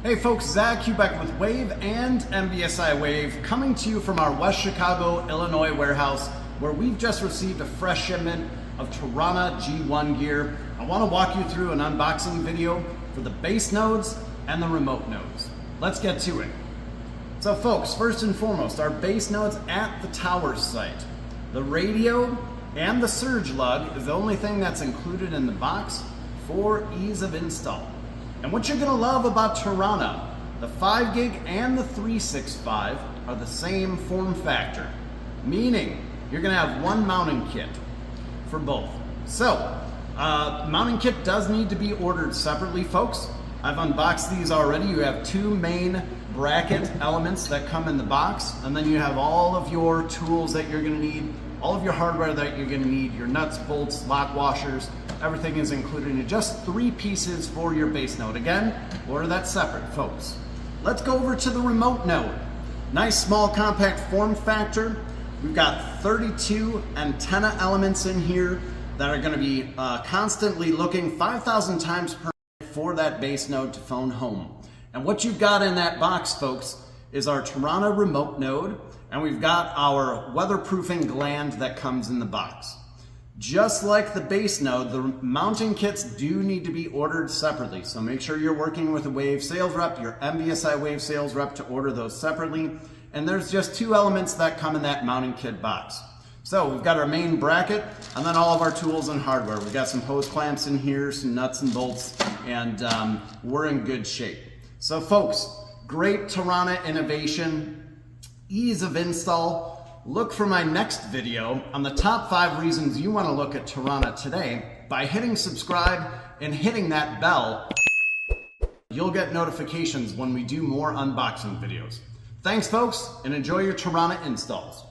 Hey folks, Zach Hubeck with Wave and ngFWA coming to you from our West Chicago, Illinois warehouse where we've just received a fresh shipment of Tarana G1 gear. I want to walk you through an unboxing video for the base nodes and the remote nodes. Let's get to it. So folks, first and foremost, our base nodes at the tower site. The radio and the surge lug is the only thing that's included in the box for ease of install. And what you're gonna love about Tarana, the 5 gig and the 365 are the same form factor, meaning you're gonna have one mounting kit for both. So, mounting kit does need to be ordered separately, folks. I've unboxed these already. You have 2 main bracket elements that come in the box, and then you have all of your tools that you're gonna need, all of your hardware that you're gonna need, your nuts, bolts, lock washers, everything is included in just 3 pieces for your base node. Again, order that separate, folks. Let's go over to the remote node. Nice small compact form factor. We've got 32 antenna elements in here that are gonna be constantly looking 5,000 times per minute for that base node to phone home. And what you've got in that box, folks, is our Tarana remote node, and we've got our weatherproofing gland that comes in the box. Just like the base node, the mounting kits do need to be ordered separately. So make sure you're working with a Wave sales rep, your ngFWA sales rep, to order those separately. And there's just 2 elements that come in that mounting kit box. So we've got our main bracket and then all of our tools and hardware. We've got some hose clamps in here, some nuts and bolts, and we're in good shape. So folks, great Tarana innovation, ease of install. Look for my next video on the top 5 reasons you want to look at Tarana today by hitting subscribe and hitting that bell. You'll get notifications when we do more unboxing videos. Thanks folks, and enjoy your Tarana installs.